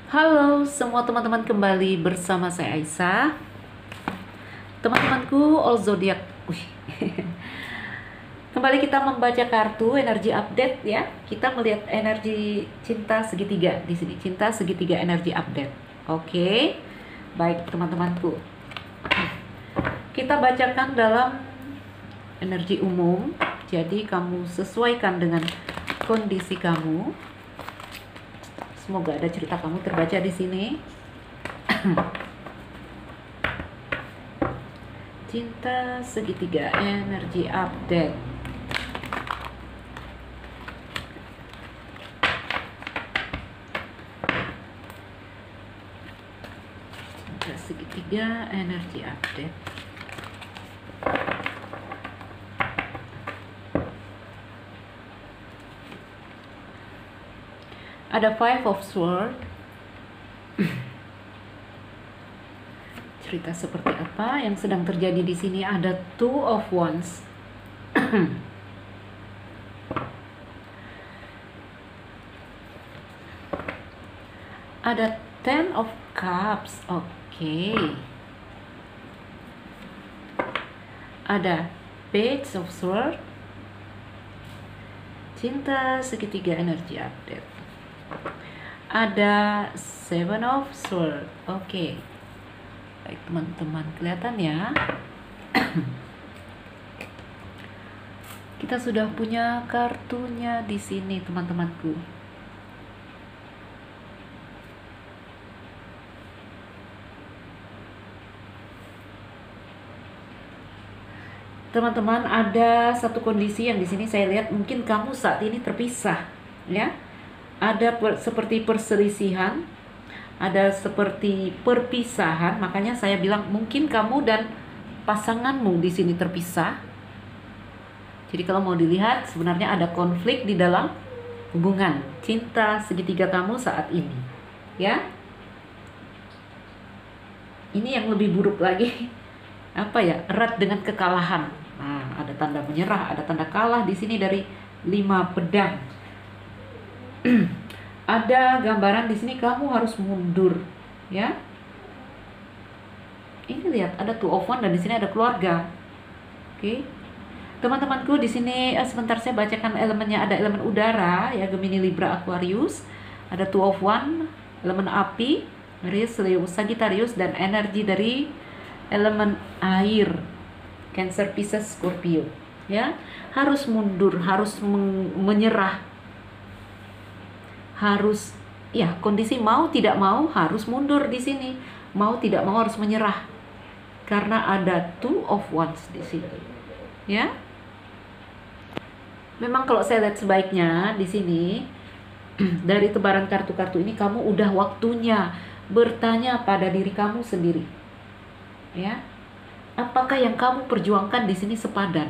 Halo semua teman-teman, kembali bersama saya Aisyah. Teman-temanku all zodiak. Kembali kita membaca kartu energi update ya. Kita melihat energi cinta segitiga di sini. Cinta segitiga energi update. Oke. Baik teman-temanku. Kita bacakan dalam energi umum. Jadi kamu sesuaikan dengan kondisi kamu. Semoga ada cerita kamu terbaca di sini. Cinta segitiga energi update. Cinta segitiga energi update. Ada Five of Swords. Cerita seperti apa yang sedang terjadi di sini? Ada Two of Wands. Ada Ten of Cups. Oke. Ada Page of Swords. Cinta segitiga energi update. Ada Seven of Swords. Oke. Baik teman-teman, kelihatan ya. Kita sudah punya kartunya di sini teman-temanku. Teman-teman, ada satu kondisi yang di sini saya lihat mungkin kamu saat ini terpisah, ya. Ada seperti perselisihan, ada seperti perpisahan, makanya saya bilang mungkin kamu dan pasanganmu di sini terpisah. Jadi kalau mau dilihat sebenarnya ada konflik di dalam hubungan cinta segitiga kamu saat ini, ya. Ini yang lebih buruk lagi, apa ya? Erat dengan kekalahan. Nah, ada tanda menyerah, ada tanda kalah di sini dari 5 pedang. Ada gambaran di sini kamu harus mundur, ya. Ini lihat ada Two of Wands dan di sini ada keluarga. Oke. Teman-temanku di sini sebentar saya bacakan elemennya. Ada elemen udara ya, Gemini, Libra, Aquarius. Ada Two of Wands, elemen api, Aries, Leo, Sagittarius, dan energi dari elemen air, Cancer, Pisces, Scorpio. Ya, harus mundur, harus menyerah. Harus ya, kondisi mau tidak mau harus mundur di sini. Mau tidak mau harus menyerah. Karena ada Two of Wands di sini. Ya. Memang kalau saya lihat sebaiknya di sini dari tebaran kartu-kartu ini kamu udah waktunya bertanya pada diri kamu sendiri. Ya. Apakah yang kamu perjuangkan di sini sepadan?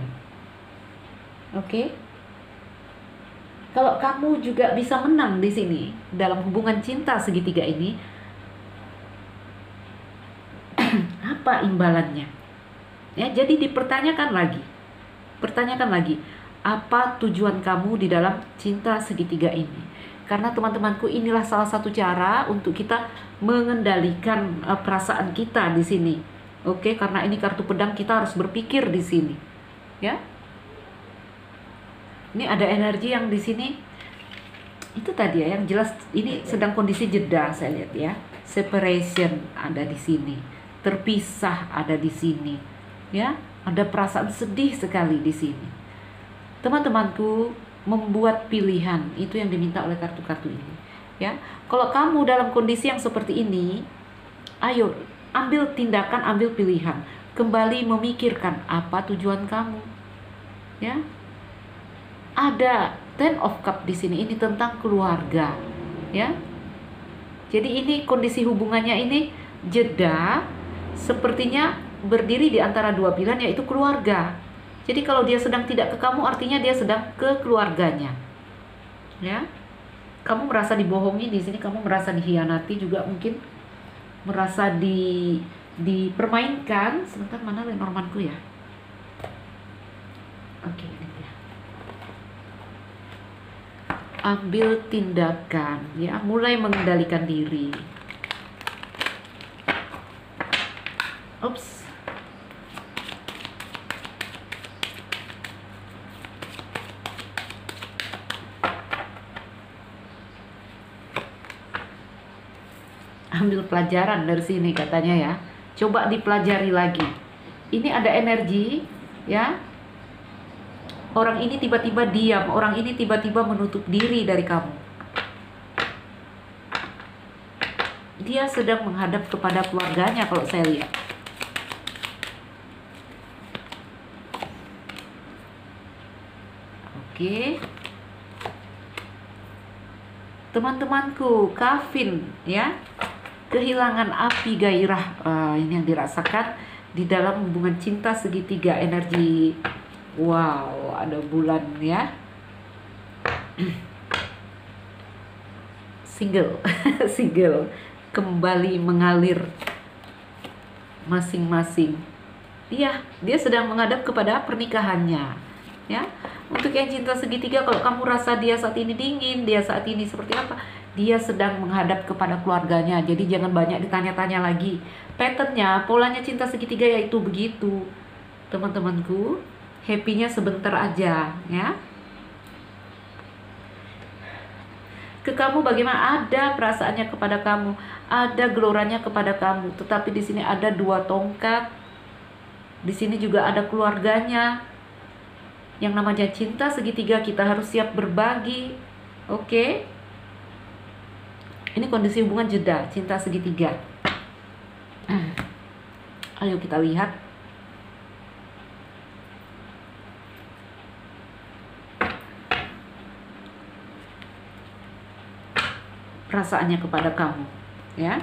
Oke? Kalau kamu juga bisa menang di sini dalam hubungan cinta segitiga ini, apa imbalannya? Ya, jadi dipertanyakan lagi. Pertanyakan lagi, apa tujuan kamu di dalam cinta segitiga ini? Karena teman-temanku, inilah salah satu cara untuk kita mengendalikan perasaan kita di sini. Oke, karena ini kartu pedang, kita harus berpikir di sini. Ya. Ini ada energi yang di sini. Itu tadi ya, yang jelas ini sedang kondisi jeda saya lihat ya. Separation ada di sini. Terpisah ada di sini. Ya, ada perasaan sedih sekali di sini. Teman-temanku, membuat pilihan itu yang diminta oleh kartu-kartu ini. Ya, kalau kamu dalam kondisi yang seperti ini, ayo ambil tindakan, ambil pilihan. Kembali memikirkan apa tujuan kamu. Ya. Ada Ten of Cup di sini, ini tentang keluarga, ya. Jadi ini kondisi hubungannya ini jeda, sepertinya berdiri di antara dua pilihan, yaitu keluarga. Jadi kalau dia sedang tidak ke kamu, artinya dia sedang ke keluarganya, ya. Kamu merasa dibohongi di sini, kamu merasa dikhianati juga, mungkin merasa dipermainkan. Sebentar, mana Lenormandku ya? Oke, ini dia. ambil tindakan, ya, mulai mengendalikan diri. Ups. Ambil pelajaran dari sini katanya ya. Coba dipelajari lagi. Ini ada energi, ya. Orang ini tiba-tiba diam, orang ini tiba-tiba menutup diri dari kamu. Dia sedang menghadap kepada keluarganya kalau saya lihat. Oke. Teman-temanku, Kavin, ya. Kehilangan api gairah, ini yang dirasakan di dalam hubungan cinta segitiga energi. Wow, ada bulan ya. Single, single, kembali mengalir masing-masing. Iya, dia sedang menghadap kepada pernikahannya. Ya, untuk yang cinta segitiga, kalau kamu rasa dia saat ini dingin, dia saat ini seperti apa, dia sedang menghadap kepada keluarganya. Jadi jangan banyak ditanya-tanya lagi. Patternnya, polanya cinta segitiga yaitu begitu, teman-temanku. Happy-nya sebentar aja, ya. Ke kamu bagaimana? Ada perasaannya kepada kamu, ada geloranya kepada kamu. Tetapi di sini ada 2 tongkat. Di sini juga ada keluarganya. Yang namanya cinta segitiga, kita harus siap berbagi. Oke? Ini kondisi hubungan jeda, cinta segitiga. Ayo kita lihat. Perasaannya kepada kamu, ya.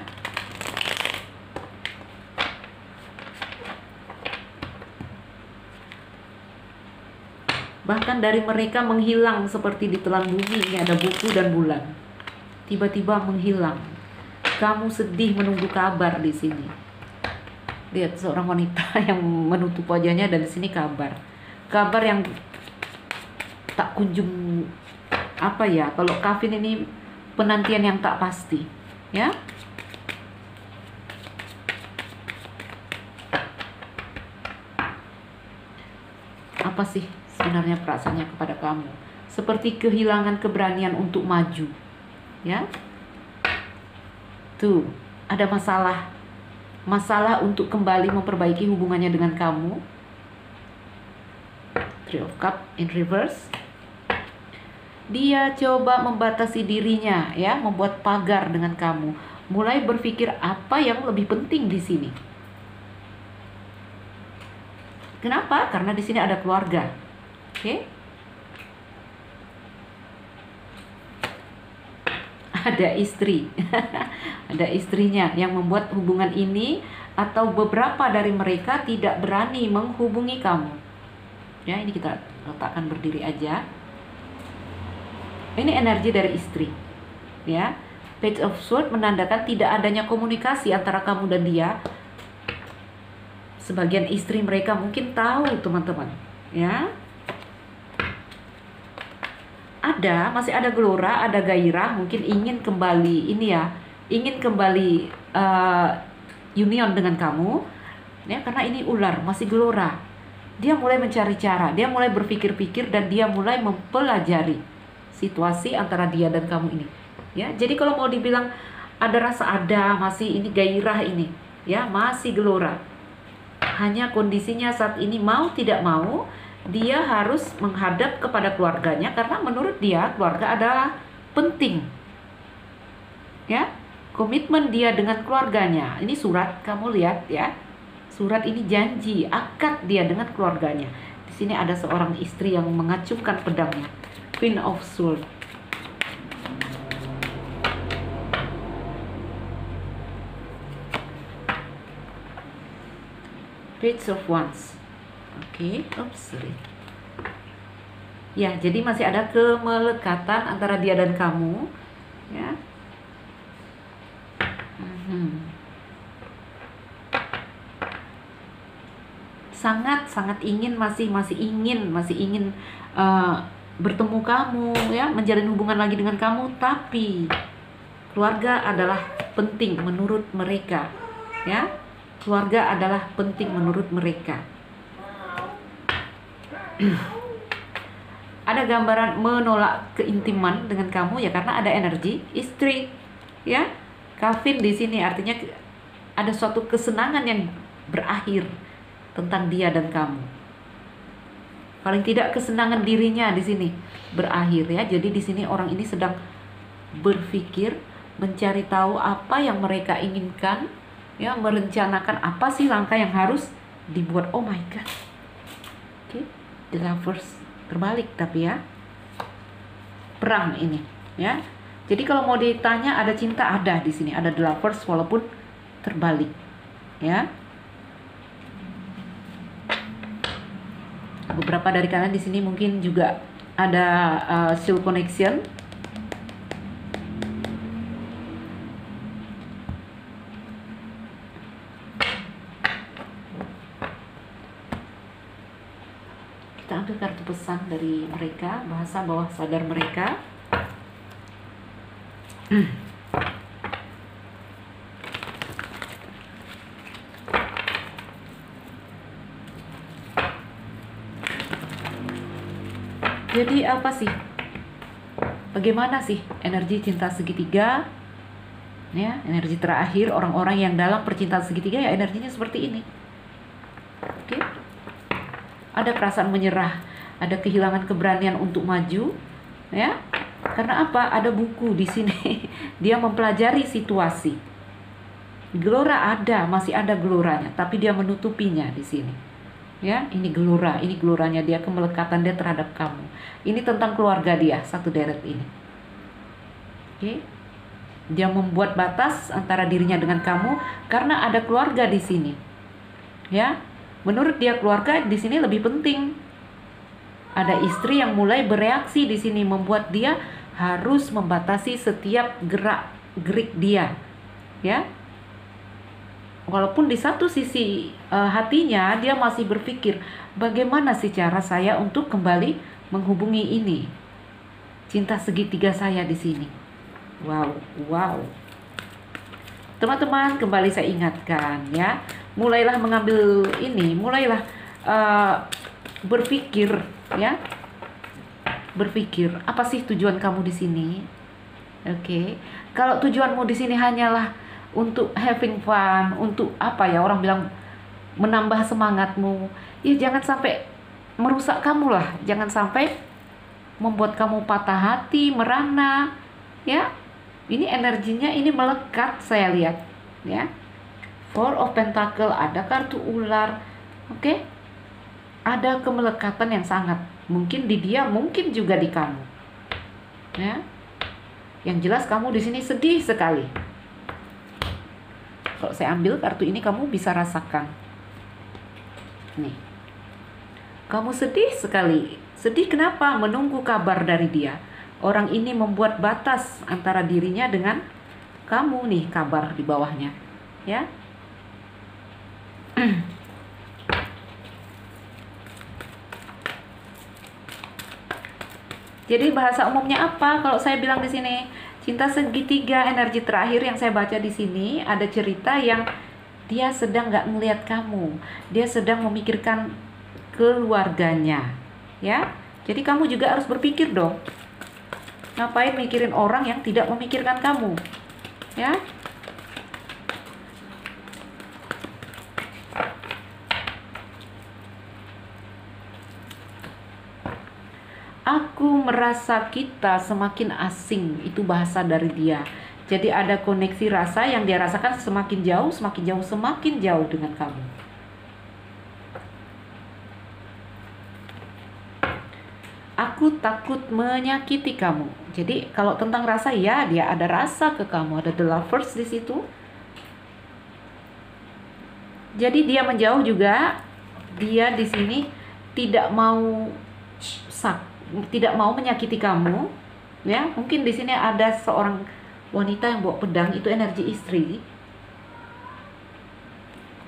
Bahkan dari mereka menghilang seperti ditelan bumi. Ini ada buku dan bulan. Tiba-tiba menghilang. Kamu sedih menunggu kabar di sini. Lihat seorang wanita yang menutup wajahnya, dan di sini kabar. Kabar yang tak kunjung, apa ya? Kalau Kavin ini penantian yang tak pasti, ya. Apa sih sebenarnya perasaannya kepada kamu? Seperti kehilangan keberanian untuk maju, ya. Tuh, ada masalah untuk kembali memperbaiki hubungannya dengan kamu. Three of Cups in reverse. Dia coba membatasi dirinya, ya, membuat pagar dengan kamu. Mulai berpikir apa yang lebih penting di sini. Kenapa? Karena di sini ada keluarga. Oke? Ada istri. Ada istrinya yang membuat hubungan ini, atau beberapa dari mereka tidak berani menghubungi kamu. Ya, ini kita letakkan berdiri aja. Ini energi dari istri, ya. Page of Swords menandakan tidak adanya komunikasi antara kamu dan dia. Sebagian istri mereka mungkin tahu, teman-teman, ya. Masih ada gelora, ada gairah, mungkin ingin kembali ini ya, ingin kembali union dengan kamu, ya, karena ini ular masih gelora. Dia mulai mencari cara, dia mulai berpikir-pikir, dan dia mulai mempelajari situasi antara dia dan kamu ini, ya. Jadi kalau mau dibilang ada rasa, masih ini gairah ini, ya, masih gelora. Hanya kondisinya saat ini mau tidak mau dia harus menghadap kepada keluarganya, karena menurut dia keluarga adalah penting, ya. Komitmen dia dengan keluarganya. Ini surat, kamu lihat ya, surat ini janji akad dia dengan keluarganya. Di sini ada seorang istri yang mengacungkan pedangnya. Queen of Swords. Page of Wands. Oke, sorry. Ya, jadi masih ada kemelekatan antara dia dan kamu, ya. Sangat ingin, masih ingin bertemu kamu, ya, menjalin hubungan lagi dengan kamu, tapi keluarga adalah penting menurut mereka, ya. Keluarga adalah penting menurut mereka. Ada gambaran menolak keintiman dengan kamu, ya, karena ada energi istri, ya. Calvin di sini artinya ada suatu kesenangan yang berakhir tentang dia dan kamu. Paling tidak kesenangan dirinya di sini berakhir, ya. Jadi di sini orang ini sedang berpikir, mencari tahu apa yang mereka inginkan, ya, merencanakan apa sih langkah yang harus dibuat. Oh my god. Oke, the lovers terbalik tapi ya. Perang ini, ya. Jadi kalau mau ditanya ada cinta, ada di sini, ada the lovers walaupun terbalik, ya. Beberapa dari kalian di sini mungkin juga ada soul connection. Kita ambil kartu pesan dari mereka, bahasa bawah sadar mereka. Jadi apa sih? Bagaimana sih energi cinta segitiga? Ya, energi terakhir orang-orang yang dalam percintaan segitiga, ya, energinya seperti ini. Oke. Ada perasaan menyerah, ada kehilangan keberanian untuk maju, ya. Karena apa? Ada buku di sini. Dia mempelajari situasi. Gelora ada, masih ada geloranya, tapi dia menutupinya di sini. Ya, ini geloranya dia, kemelekatan dia terhadap kamu. Ini tentang keluarga dia, satu deret ini. Oke. Dia membuat batas antara dirinya dengan kamu karena ada keluarga di sini. Ya. Menurut dia keluarga di sini lebih penting. Ada istri yang mulai bereaksi di sini, membuat dia harus membatasi setiap gerak-gerik dia. Ya. Walaupun di satu sisi hatinya dia masih berpikir, bagaimana sih cara saya untuk kembali menghubungi ini, cinta segitiga saya di sini. Wow. Teman-teman, kembali saya ingatkan, ya, mulailah mengambil ini, mulailah berpikir, ya, berpikir apa sih tujuan kamu di sini. Oke. Kalau tujuanmu di sini hanyalah untuk having fun, untuk apa ya, orang bilang menambah semangatmu, ya jangan sampai merusak kamu lah, jangan sampai membuat kamu patah hati, merana, ya. Ini energinya ini melekat, saya lihat, ya. Four of Pentacle, ada kartu ular, oke. Ada kemelekatan yang sangat, mungkin di dia, mungkin juga di kamu, ya. Yang jelas kamu di sini sedih sekali. Kalau saya ambil kartu ini, kamu bisa rasakan. Nih. Kamu sedih sekali. Sedih kenapa? Menunggu kabar dari dia. Orang ini membuat batas antara dirinya dengan kamu, nih kabar di bawahnya. Ya. Jadi bahasa umumnya apa? Kalau saya bilang di sini, cinta segitiga, energi terakhir yang saya baca di sini, ada cerita yang dia sedang nggak melihat kamu, dia sedang memikirkan keluarganya, ya. Jadi kamu juga harus berpikir dong, ngapain mikirin orang yang tidak memikirkan kamu, ya. Aku merasa kita semakin asing, itu bahasa dari dia. Jadi ada koneksi rasa yang dia rasakan semakin jauh, semakin jauh dengan kamu. Aku takut menyakiti kamu. Jadi kalau tentang rasa, ya dia ada rasa ke kamu, ada the lovers di situ. Jadi dia menjauh juga. Dia di sini tidak mau menyakiti kamu, ya. Mungkin di sini ada seorang wanita yang bawa pedang, itu energi istri.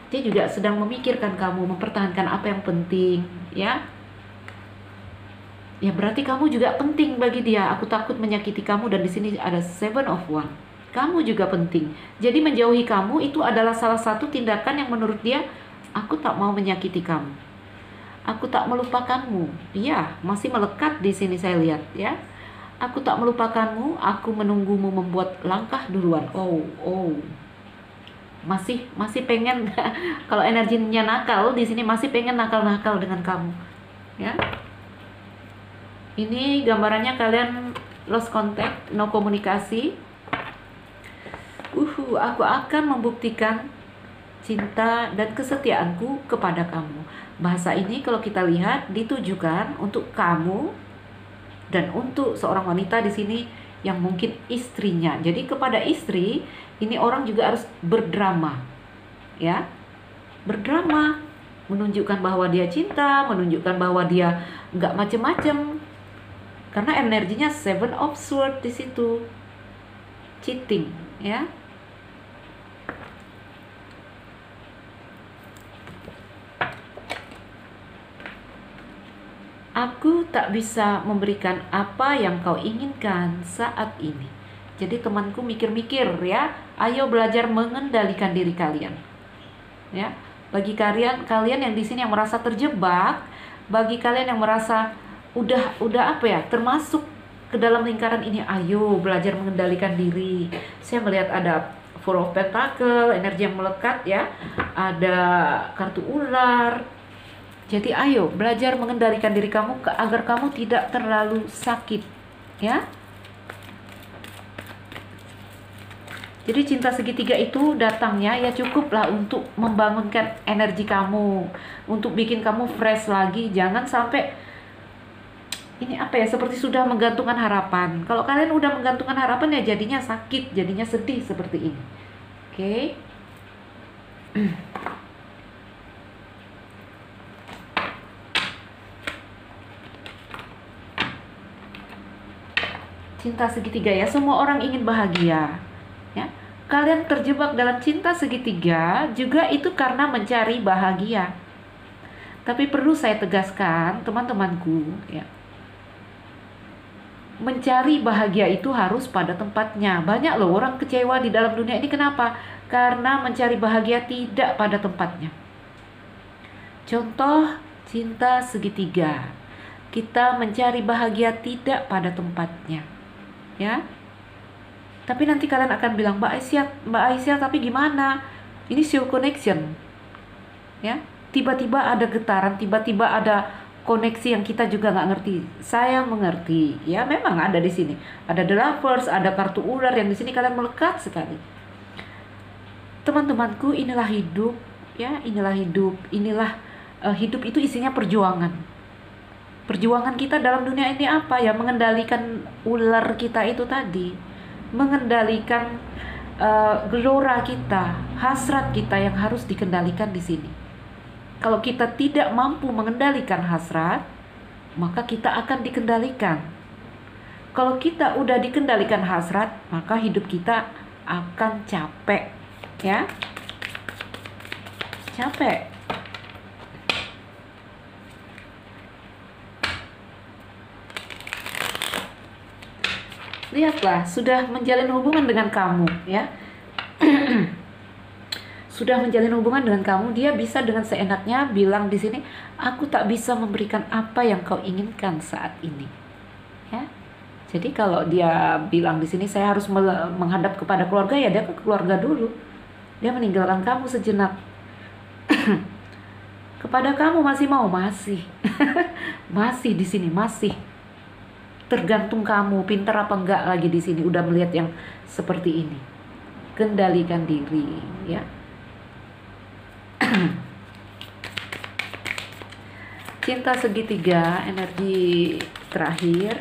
Dia juga sedang memikirkan kamu, mempertahankan apa yang penting, ya. Ya berarti kamu juga penting bagi dia. Aku takut menyakiti kamu, dan di sini ada Seven of Wands. Kamu juga penting. Jadi menjauhi kamu itu adalah salah satu tindakan yang menurut dia, aku tak mau menyakiti kamu. Aku tak melupakanmu. Iya, masih melekat di sini saya lihat ya. Aku tak melupakanmu, aku menunggumu membuat langkah duluan. Oh, oh. Masih pengen kalau energinya nakal di sini, masih pengen nakal-nakal dengan kamu. Ya. Ini gambarannya kalian lost contact, no komunikasi. Aku akan membuktikan cinta dan kesetiaanku kepada kamu. Bahasa ini kalau kita lihat ditujukan untuk kamu dan untuk seorang wanita di sini yang mungkin istrinya. Jadi kepada istri ini orang juga harus berdrama, ya, berdrama, menunjukkan bahwa dia cinta, menunjukkan bahwa dia nggak macem-macem. Karena energinya Seven of Swords di situ, cheating, ya. Aku tak bisa memberikan apa yang kau inginkan saat ini. Jadi temanku mikir-mikir ya, ayo belajar mengendalikan diri kalian. Ya, bagi kalian yang di sini yang merasa terjebak, bagi kalian yang merasa udah apa ya, termasuk ke dalam lingkaran ini, ayo belajar mengendalikan diri. Saya melihat ada Four of Pentacle, energi yang melekat ya, ada kartu ular. Jadi ayo belajar mengendalikan diri kamu agar kamu tidak terlalu sakit, ya. Jadi cinta segitiga itu datangnya ya cukuplah untuk membangunkan energi kamu, untuk bikin kamu fresh lagi. Jangan sampai ini apa ya, seperti sudah menggantungkan harapan. Kalau kalian udah menggantungkan harapan ya jadinya sakit, jadinya sedih seperti ini. Oke. Cinta segitiga ya, semua orang ingin bahagia. Ya, kalian terjebak dalam cinta segitiga juga itu karena mencari bahagia. Tapi perlu saya tegaskan, teman-temanku, ya, mencari bahagia itu harus pada tempatnya. Banyak loh orang kecewa di dalam dunia ini, kenapa? Karena mencari bahagia tidak pada tempatnya. Contoh cinta segitiga, kita mencari bahagia tidak pada tempatnya, ya. Tapi nanti kalian akan bilang, Mbak Aisyah, tapi gimana? Ini soul connection, ya. Tiba-tiba ada getaran, tiba-tiba ada koneksi yang kita juga nggak ngerti. Saya mengerti, ya. Memang ada di sini. Ada the lovers, ada kartu ular yang di sini kalian melekat sekali. Teman-temanku, inilah hidup, ya. Inilah hidup. Hidup itu isinya perjuangan. Perjuangan kita dalam dunia ini apa ya? Mengendalikan ular kita itu tadi, mengendalikan gelora kita, hasrat kita yang harus dikendalikan di sini. Kalau kita tidak mampu mengendalikan hasrat, maka kita akan dikendalikan. Kalau kita udah dikendalikan hasrat, maka hidup kita akan capek, ya. Capek. Lihatlah, sudah menjalin hubungan dengan kamu, ya. Sudah menjalin hubungan dengan kamu, dia bisa dengan seenaknya bilang di sini, aku tak bisa memberikan apa yang kau inginkan saat ini, ya. Jadi kalau dia bilang di sini saya harus menghadap kepada keluarga, ya dia ke keluarga dulu. Dia meninggalkan kamu sejenak. Kepada kamu masih mau, masih. Masih di sini, masih. Tergantung kamu pintar apa enggak lagi di sini, udah melihat yang seperti ini. Kendalikan diri, ya. Cinta segitiga, energi terakhir.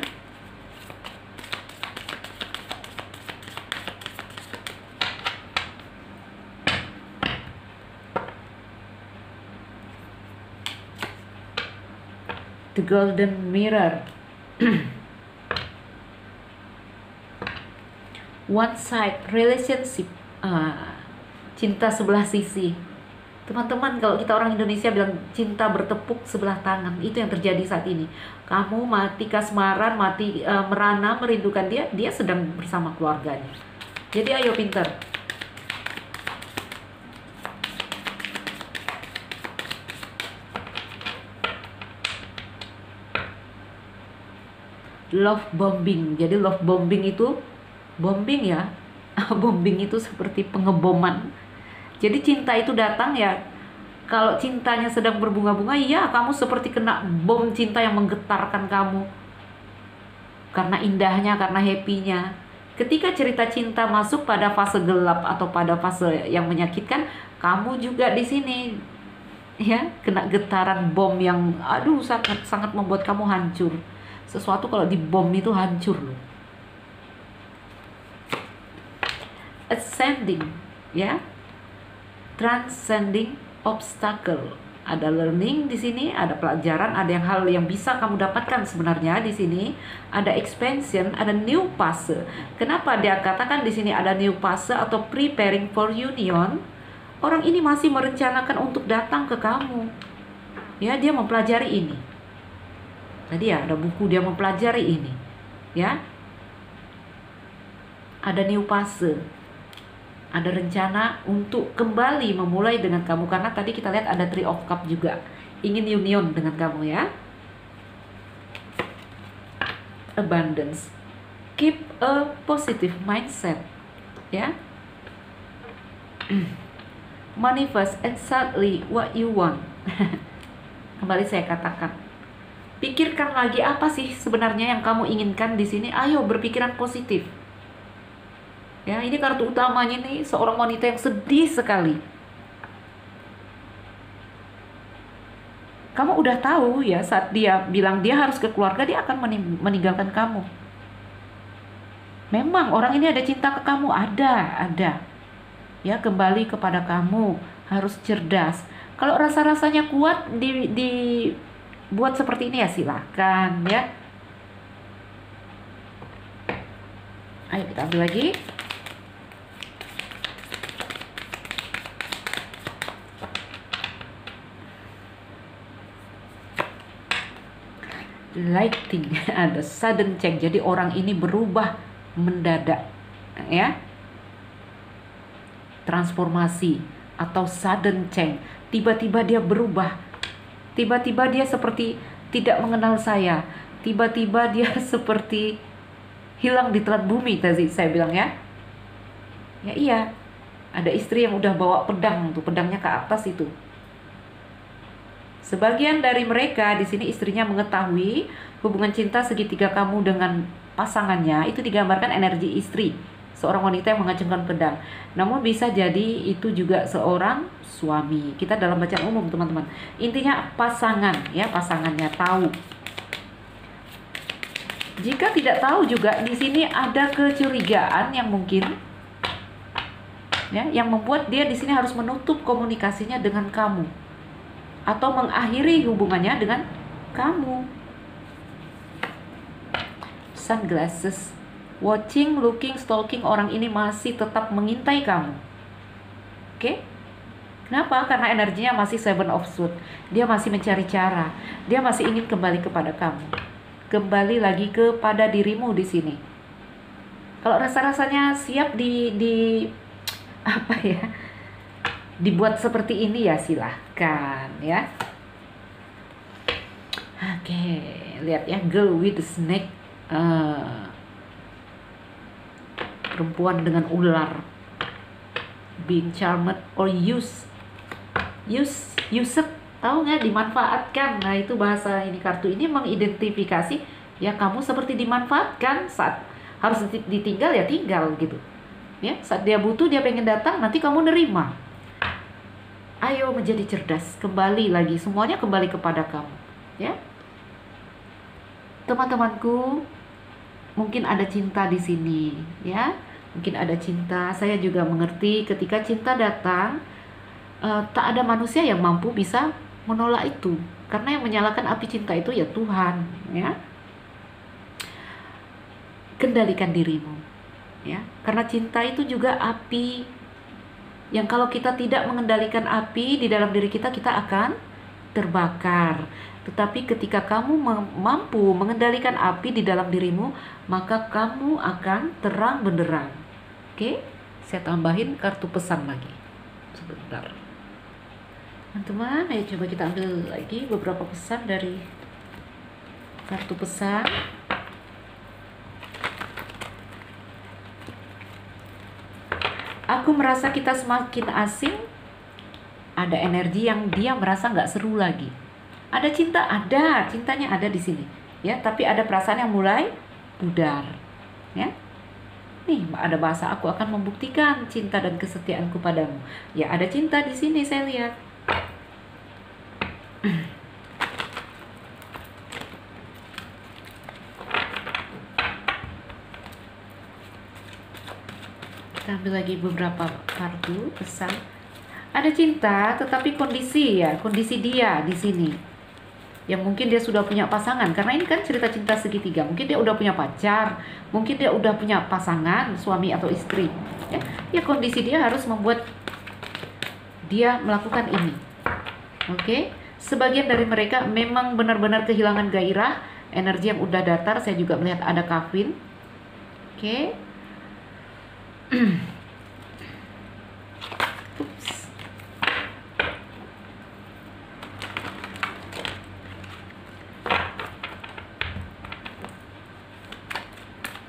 The Golden Mirror. One side relationship, cinta sebelah sisi. Teman-teman, kalau kita orang Indonesia bilang cinta bertepuk sebelah tangan, itu yang terjadi saat ini. Kamu mati kasmaran, mati merana, merindukan dia, dia sedang bersama keluarganya. Jadi ayo pinter. Love bombing. Jadi love bombing itu bombing ya. Bombing itu seperti pengeboman. Jadi cinta itu datang ya, kalau cintanya sedang berbunga-bunga, ya kamu seperti kena bom cinta yang menggetarkan kamu. Karena indahnya, karena happy-nya. Ketika cerita cinta masuk pada fase gelap atau pada fase yang menyakitkan, kamu juga di sini ya kena getaran bom yang aduh sangat membuat kamu hancur. Sesuatu kalau dibom itu hancur loh. Ascending ya. Transcending obstacle. Ada learning di sini, ada pelajaran, ada hal yang bisa kamu dapatkan sebenarnya di sini. Ada expansion, ada new phase. Kenapa dia katakan di sini ada new phase atau preparing for union? Orang ini masih merencanakan untuk datang ke kamu. Ya, dia mempelajari ini. Tadi ya ada buku dia mempelajari ini. Ya. Ada new phase. Ada rencana untuk kembali memulai dengan kamu. Karena tadi kita lihat ada Three of Cups juga. Ingin union dengan kamu ya. Abundance. Keep a positive mindset. Ya. Manifest exactly what you want. Kembali saya katakan. Pikirkan lagi apa sih sebenarnya yang kamu inginkan di sini. Ayo berpikiran positif. Ya, ini kartu utamanya nih, seorang wanita yang sedih sekali. Kamu udah tahu ya, saat dia bilang dia harus ke keluarga, dia akan meninggalkan kamu. Memang orang ini ada cinta ke kamu, ada. Ya, kembali kepada kamu, harus cerdas. Kalau rasa-rasanya kuat dibuat seperti ini ya silahkan ya. Ayo kita ambil lagi. Lighting, ada sudden change. Jadi orang ini berubah mendadak ya. Transformasi atau sudden change. Tiba-tiba dia berubah. Tiba-tiba dia seperti tidak mengenal saya. Tiba-tiba dia seperti hilang di telan bumi tadi saya bilang ya. Ya iya. Ada istri yang udah bawa pedang tuh, pedangnya ke atas itu. Sebagian dari mereka di sini istrinya mengetahui hubungan cinta segitiga kamu dengan pasangannya itu digambarkan energi istri, seorang wanita yang mengacungkan pedang. Namun bisa jadi itu juga seorang suami. Kita dalam bacaan umum teman-teman. Intinya pasangan ya, pasangannya tahu. Jika tidak tahu juga di sini ada kecurigaan yang mungkin ya, yang membuat dia di sini harus menutup komunikasinya dengan kamu. Atau mengakhiri hubungannya dengan kamu. Sunglasses. Watching, looking, stalking, orang ini masih tetap mengintai kamu. Oke? Kenapa? Karena energinya masih Seven of Swords. Dia masih mencari cara. Dia masih ingin kembali kepada kamu. Kembali lagi kepada dirimu di sini. Kalau rasa-rasanya siap apa ya? Dibuat seperti ini ya silahkan ya. Oke, lihat ya, girl with the snake, perempuan dengan ular. Being charmed or used, tahu nggak, dimanfaatkan. Nah itu bahasa ini, kartu ini mengidentifikasi ya kamu seperti dimanfaatkan saat harus ditinggal ya tinggal gitu ya. Saat dia butuh, dia pengen datang, nanti kamu nerima. Ayo menjadi cerdas, kembali lagi, semuanya kembali kepada kamu, ya. Teman-temanku, mungkin ada cinta di sini, ya. Mungkin ada cinta. Saya juga mengerti ketika cinta datang, tak ada manusia yang mampu bisa menolak itu, karena yang menyalakan api cinta itu ya Tuhan, ya. Kendalikan dirimu, ya. Karena cinta itu juga api Yang kalau kita tidak mengendalikan api di dalam diri kita, kita akan terbakar. Tetapi ketika kamu mampu mengendalikan api di dalam dirimu, maka kamu akan terang benderang. Oke, saya tambahin kartu pesan lagi. Sebentar. Teman-teman, ayo coba kita ambil lagi beberapa pesan dari kartu pesan. Aku merasa kita semakin asing. Ada energi yang dia merasa nggak seru lagi. Ada cinta, ada cintanya ada di sini, ya. Tapi ada perasaan yang mulai pudar, ya. Nih ada bahasa, aku akan membuktikan cinta dan kesetiaanku padamu. Ya ada cinta di sini saya lihat. Kita ambil lagi beberapa kartu pesan. Ada cinta, tetapi kondisi dia di sini. Yang mungkin dia sudah punya pasangan, karena ini kan cerita cinta segitiga. Mungkin dia udah punya pacar, mungkin dia udah punya pasangan, suami atau istri. Ya kondisi dia harus membuat dia melakukan ini. Oke, sebagian dari mereka memang benar-benar kehilangan gairah, energi yang udah datar. Saya juga melihat ada kafein. Oke.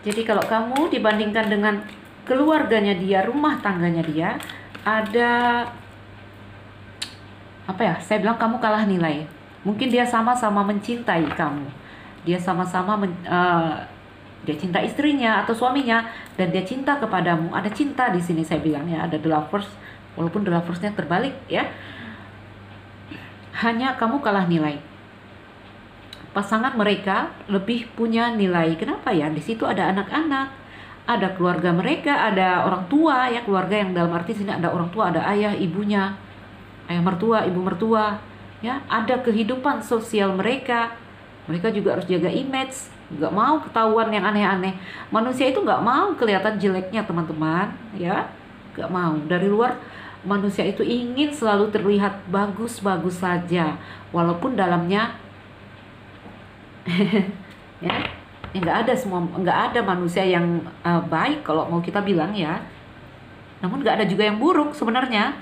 Jadi kalau kamu dibandingkan dengan keluarganya dia, rumah tangganya dia, ada apa ya? Saya bilang kamu kalah nilai. Mungkin dia sama-sama mencintai kamu. Dia sama-sama dia cinta istrinya atau suaminya, dan dia cinta kepadamu. Ada cinta di sini saya bilang ya, ada the lovers, walaupun the loversnya terbalik ya. Hanya kamu kalah nilai. Pasangan mereka lebih punya nilai. Kenapa ya? Di situ ada anak-anak, ada keluarga mereka, ada orang tua ya, keluarga yang dalam arti sini ada orang tua, ada ayah, ibunya, ayah mertua, ibu mertua, ya, ada kehidupan sosial mereka. Mereka juga harus jaga image, nggak mau ketahuan yang aneh-aneh. Manusia itu nggak mau kelihatan jeleknya teman-teman, ya, nggak mau. Dari luar manusia itu ingin selalu terlihat bagus-bagus saja, walaupun dalamnya ya nggak ada manusia yang baik kalau mau kita bilang ya. Namun nggak ada juga yang buruk sebenarnya.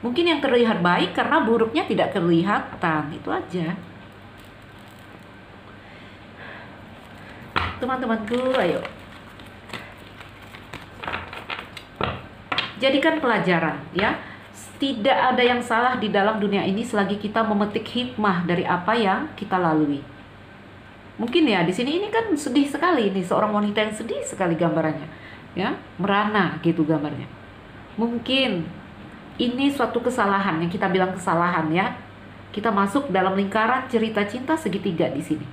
Mungkin yang terlihat baik karena buruknya tidak kelihatan, itu aja. Teman-temanku, ayo jadikan pelajaran ya. Tidak ada yang salah di dalam dunia ini selagi kita memetik hikmah dari apa yang kita lalui. Mungkin ya di sini ini kan sedih sekali, ini seorang wanita yang sedih sekali gambarannya, ya, merana gitu gambarnya. Mungkin ini suatu kesalahan yang kita bilang kesalahan ya. Kita masuk dalam lingkaran cerita cinta segitiga di sini.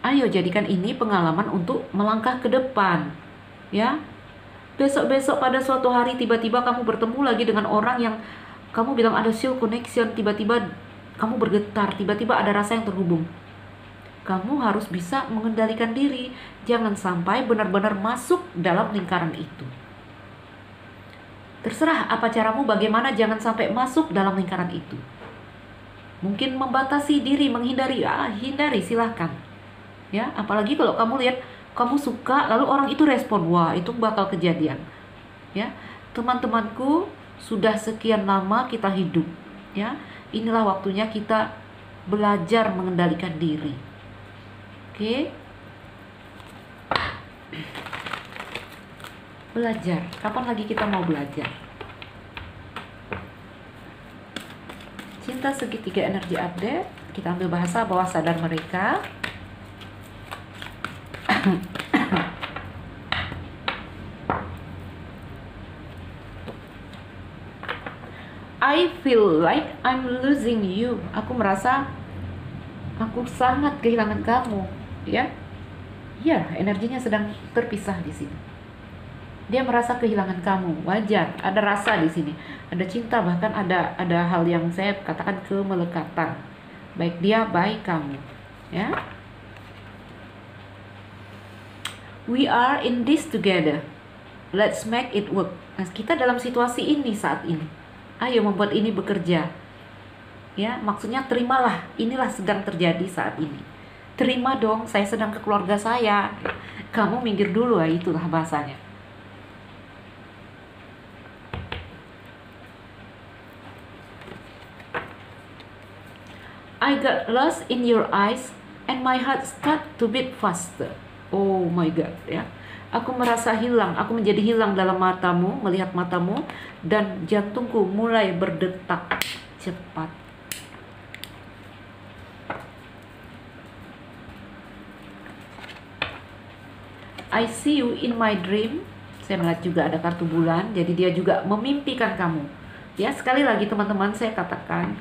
Ayo jadikan ini pengalaman untuk melangkah ke depan, ya. Besok-besok pada suatu hari tiba-tiba kamu bertemu lagi dengan orang yang kamu bilang ada soul connection, tiba-tiba kamu bergetar, tiba-tiba ada rasa yang terhubung. Kamu harus bisa mengendalikan diri, jangan sampai benar-benar masuk dalam lingkaran itu. Terserah apa caramu, bagaimana, jangan sampai masuk dalam lingkaran itu. Mungkin membatasi diri, menghindari, hindari silahkan. Ya, apalagi kalau kamu lihat kamu suka, lalu orang itu respon, wah itu bakal kejadian. Ya, teman-temanku, sudah sekian lama kita hidup. Ya, inilah waktunya kita belajar mengendalikan diri. Oke, belajar. Kapan lagi kita mau belajar? Cinta segitiga energi update. Kita ambil bahasa bawah sadar mereka. I feel like I'm losing you. Aku merasa aku sangat kehilangan kamu, ya. Ya, energinya sedang terpisah di sini. Dia merasa kehilangan kamu, wajar. Ada rasa di sini, ada cinta, bahkan ada hal yang saya katakan kemelekatan. Baik dia, baik kamu, ya. We are in this together. Let's make it work. Nah, kita dalam situasi ini saat ini. Ayo membuat ini bekerja. Ya, maksudnya terimalah, inilah sedang terjadi saat ini. Terima dong, saya sedang ke keluarga saya. Kamu minggir dulu, ya, itulah bahasanya. I got lost in your eyes and my heart start to beat faster. Oh my God, ya. Aku merasa hilang, aku menjadi hilang dalam matamu, melihat matamu, dan jantungku mulai berdetak cepat. I see you in my dream. Saya melihat juga ada kartu bulan, jadi dia juga memimpikan kamu. Ya, sekali lagi teman-teman, saya katakan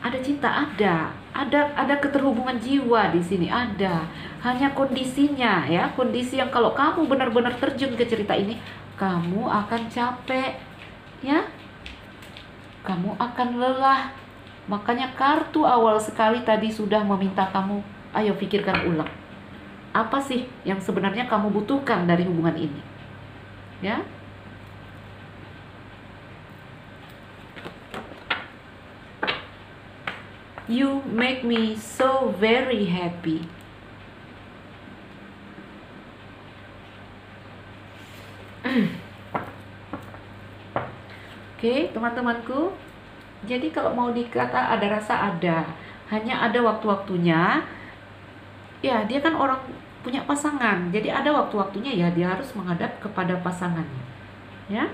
ada cinta, ada keterhubungan jiwa di sini, ada. Hanya kondisinya, ya, kondisi yang kalau kamu benar-benar terjun ke cerita ini, kamu akan capek, ya, kamu akan lelah. Makanya kartu awal sekali tadi sudah meminta kamu, ayo pikirkan ulang, apa sih yang sebenarnya kamu butuhkan dari hubungan ini, ya. You make me so very happy. Oke, teman-temanku. Jadi kalau mau dikata ada rasa, ada. Hanya ada waktu-waktunya. Ya, dia kan orang punya pasangan. Jadi ada waktu-waktunya, ya, dia harus menghadap kepada pasangannya. Ya.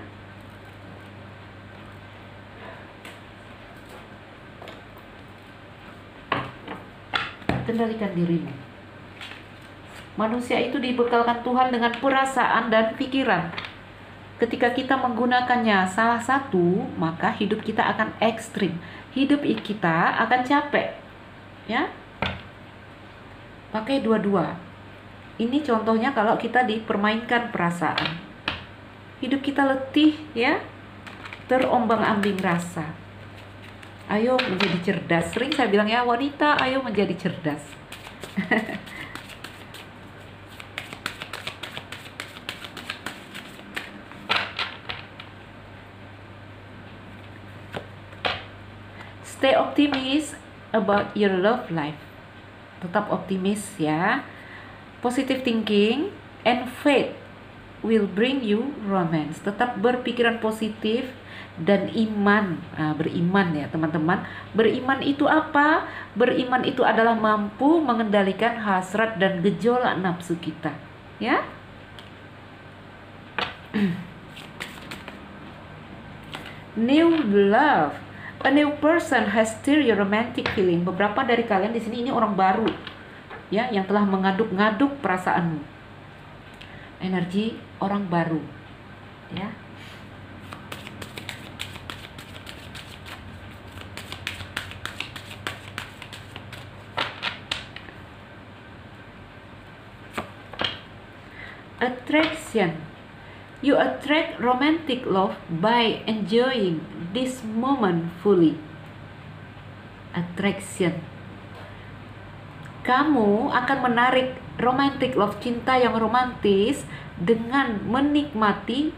Kendalikan dirimu. Manusia itu dibekalkan Tuhan dengan perasaan dan pikiran. Ketika kita menggunakannya salah satu, maka hidup kita akan ekstrim. Hidup kita akan capek. Ya. Pakai dua-dua. Ini contohnya kalau kita dipermainkan perasaan. Hidup kita letih, ya. Terombang-ambing rasa. Ayo menjadi cerdas. Sering saya bilang, ya, wanita, ayo menjadi cerdas. Stay optimistic about your love life. Tetap optimis, ya. Positive thinking and faith will bring you romance. Tetap berpikiran positif dan iman. Beriman, ya teman-teman. Beriman itu apa? Beriman itu adalah mampu mengendalikan hasrat dan gejolak nafsu kita, ya. New love. A new person has stirred your romantic feeling. Beberapa dari kalian di sini ini orang baru, ya, yang telah mengaduk-ngaduk perasaanmu. Energi orang baru, ya. Attraction. You attract romantic love by enjoying this moment fully. Attraction. Kamu akan menarik romantic love, cinta yang romantis, dengan menikmati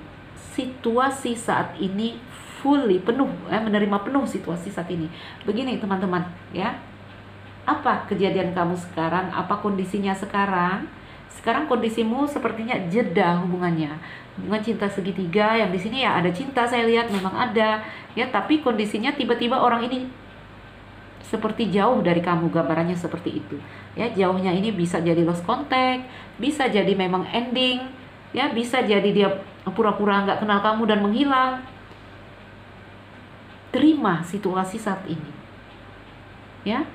situasi saat ini fully, penuh, menerima penuh situasi saat ini. Begini teman-teman, ya. Apa kejadian kamu sekarang? Apa kondisinya sekarang? Sekarang kondisimu sepertinya jeda hubungannya. Hubungan cinta segitiga yang di sini, ya, ada cinta, saya lihat memang ada, ya, tapi kondisinya tiba-tiba orang ini seperti jauh dari kamu, gambarannya seperti itu, ya. Jauhnya ini bisa jadi lost contact, bisa jadi memang ending, ya, bisa jadi dia pura-pura nggak kenal kamu dan menghilang. Terima situasi saat ini, ya.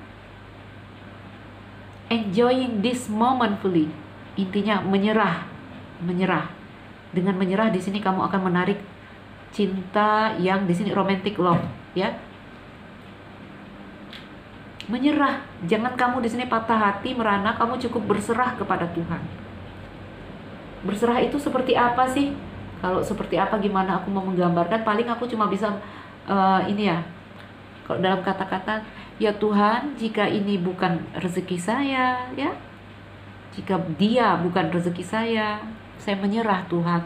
Enjoying this moment fully. Intinya menyerah. Dengan menyerah di sini kamu akan menarik cinta yang di sini romantic love, ya. Menyerah. Jangan kamu di sini patah hati, merana, kamu cukup berserah kepada Tuhan. Berserah itu seperti apa sih? Kalau seperti apa, gimana aku mau menggambarkan? Paling aku cuma bisa ini, ya. Kalau dalam kata-kata, ya Tuhan, jika ini bukan rezeki saya, ya. Jika dia bukan rezeki saya, Saya menyerah Tuhan.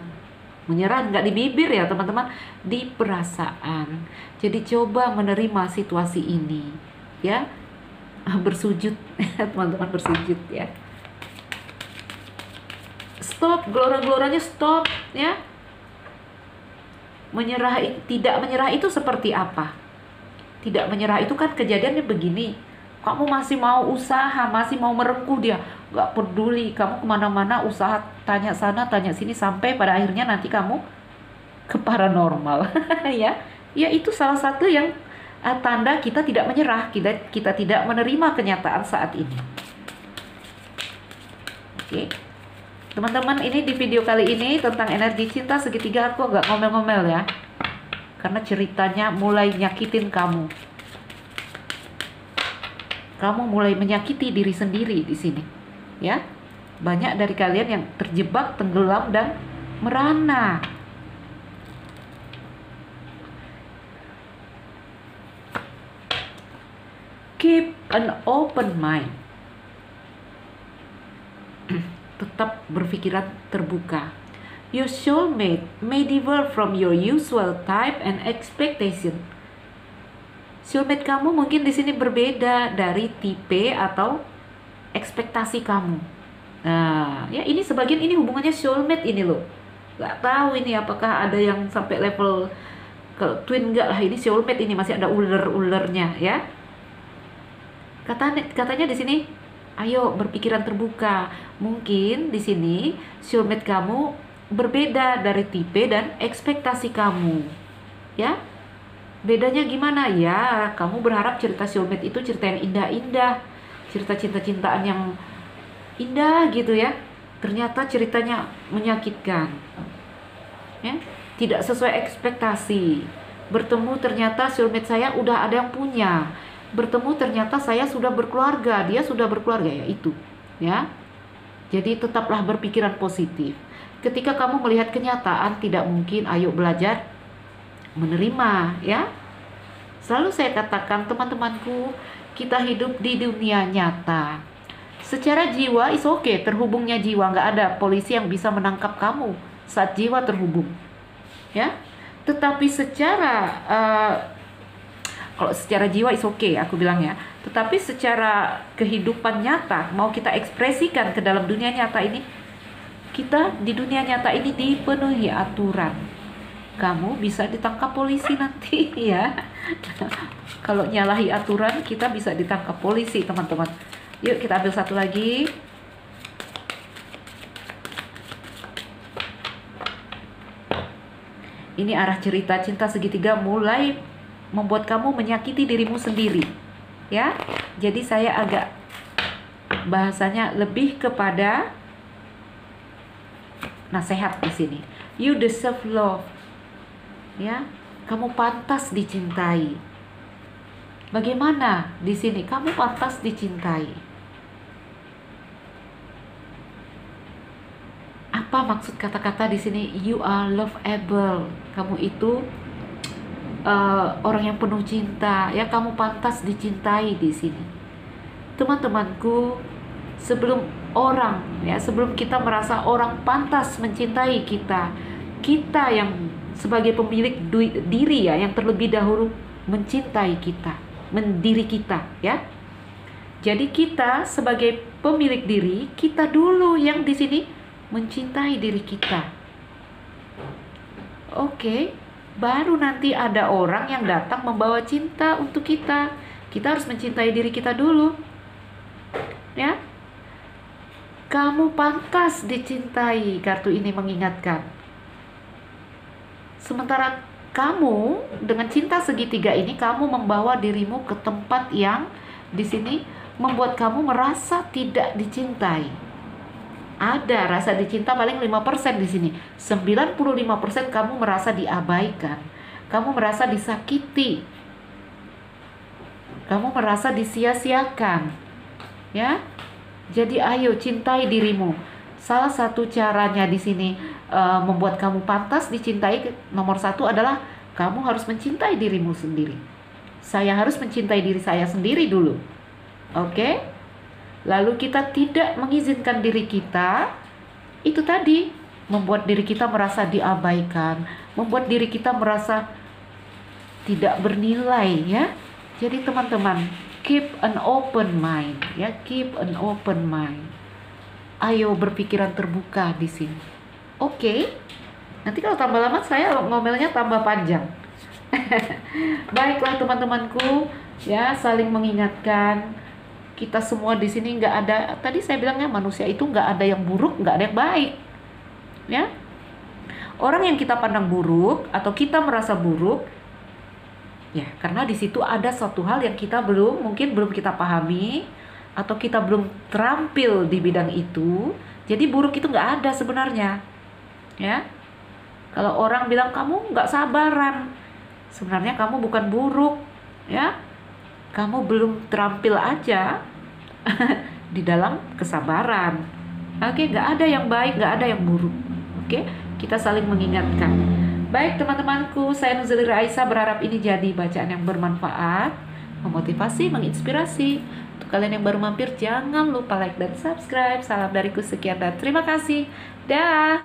Menyerah nggak di bibir ya teman-teman, di perasaan. Jadi coba menerima situasi ini, ya. Bersujud, teman-teman, bersujud ya. Stop, gelora-geloranya stop, ya. Menyerah, tidak menyerah itu seperti apa? Tidak menyerah itu kan kejadiannya begini. Kamu masih mau usaha, masih mau merengkuh dia, gak peduli, kamu kemana-mana usaha, tanya sana, tanya sini, sampai pada akhirnya nanti kamu ke paranormal. Ya, ya itu salah satu yang tanda kita tidak menyerah, kita tidak menerima kenyataan saat ini. Oke, teman-teman, ini di video kali ini tentang energi cinta segitiga aku agak ngomel-ngomel ya, karena ceritanya mulai nyakitin kamu. Kamu mulai menyakiti diri sendiri di sini, ya. Banyak dari kalian yang terjebak, tenggelam, dan merana. Keep an open mind. Tetap berpikiran terbuka. Your soulmate may differ from your usual type and expectation. Soulmate kamu mungkin di sini berbeda dari tipe atau ekspektasi kamu. Nah, ya ini sebagian ini hubungannya soulmate ini loh. Gak tahu ini apakah ada yang sampai level ke twin enggak lah, ini soulmate ini masih ada ular-ularnya ya. Katanya di sini, ayo berpikiran terbuka. Mungkin di sini soulmate kamu berbeda dari tipe dan ekspektasi kamu. Ya. Bedanya gimana? Ya, kamu berharap cerita soulmate itu cerita yang indah-indah, cerita cinta-cintaan yang indah gitu ya. Ternyata ceritanya menyakitkan. Ya, tidak sesuai ekspektasi. Bertemu ternyata soulmate saya udah ada yang punya. Bertemu ternyata saya sudah berkeluarga, dia sudah berkeluarga, ya itu. Ya. Jadi tetaplah berpikiran positif. Ketika kamu melihat kenyataan tidak mungkin, ayo belajar menerima ya. Selalu saya katakan teman-temanku, kita hidup di dunia nyata. Secara jiwa is okay, terhubungnya jiwa, nggak ada polisi yang bisa menangkap kamu saat jiwa terhubung ya. Tetapi secara kalau secara jiwa is okay, aku bilang ya. Tetapi secara kehidupan nyata, mau kita ekspresikan ke dalam dunia nyata ini, kita di dunia nyata ini dipenuhi aturan. Kamu bisa ditangkap polisi nanti ya. Kalau nyalahi aturan, kita bisa ditangkap polisi, teman-teman. Yuk kita ambil satu lagi. Ini arah cerita cinta segitiga mulai membuat kamu menyakiti dirimu sendiri. Ya. Jadi saya agak bahasanya lebih kepada nasihat di sini. You deserve love. Ya, kamu pantas dicintai. Bagaimana di sini? Kamu pantas dicintai. Apa maksud kata-kata di sini? You are lovable. Kamu itu orang yang penuh cinta. Ya, kamu pantas dicintai di sini. Teman-temanku, sebelum kita merasa orang pantas mencintai kita, kita yang sebagai pemilik diri ya, yang terlebih dahulu mencintai kita, mendiri kita ya. Jadi kita sebagai pemilik diri, kita dulu yang di sini mencintai diri kita. Oke, baru nanti ada orang yang datang membawa cinta untuk kita. Kita harus mencintai diri kita dulu. Ya. Kamu pantas dicintai, kartu ini mengingatkan. Sementara kamu dengan cinta segitiga ini, kamu membawa dirimu ke tempat yang di sini membuat kamu merasa tidak dicintai. Ada rasa dicinta paling 5% di sini. 95% kamu merasa diabaikan. Kamu merasa disakiti. Kamu merasa disia-siakan. Ya. Jadi ayo cintai dirimu. Salah satu caranya di sini membuat kamu pantas dicintai, nomor 1 adalah kamu harus mencintai dirimu sendiri. Saya harus mencintai diri saya sendiri dulu. Oke? Lalu kita tidak mengizinkan diri kita itu tadi membuat diri kita merasa diabaikan, membuat diri kita merasa tidak bernilai, ya. Jadi teman-teman, keep an open mind, ya, keep an open mind. Ayo berpikiran terbuka di sini. Oke. Nanti kalau tambah lama saya ngomelnya tambah panjang. Baiklah teman-temanku, ya, saling mengingatkan. Kita semua di sini nggak ada, tadi saya bilangnya manusia itu nggak ada yang buruk, nggak ada yang baik, ya. Orang yang kita pandang buruk atau kita merasa buruk, ya, karena di situ ada suatu hal yang kita mungkin belum kita pahami atau kita belum terampil di bidang itu. Jadi buruk itu nggak ada sebenarnya, ya. Kalau orang bilang kamu nggak sabaran, sebenarnya kamu bukan buruk, ya. Kamu belum terampil aja di dalam kesabaran. Oke, nggak ada yang baik, nggak ada yang buruk. Oke, kita saling mengingatkan. Baik teman-temanku, saya Nuzeli Raisa berharap ini jadi bacaan yang bermanfaat, memotivasi, menginspirasi. Untuk kalian yang baru mampir, jangan lupa like dan subscribe. Salam dariku sekian dan terima kasih. Dah.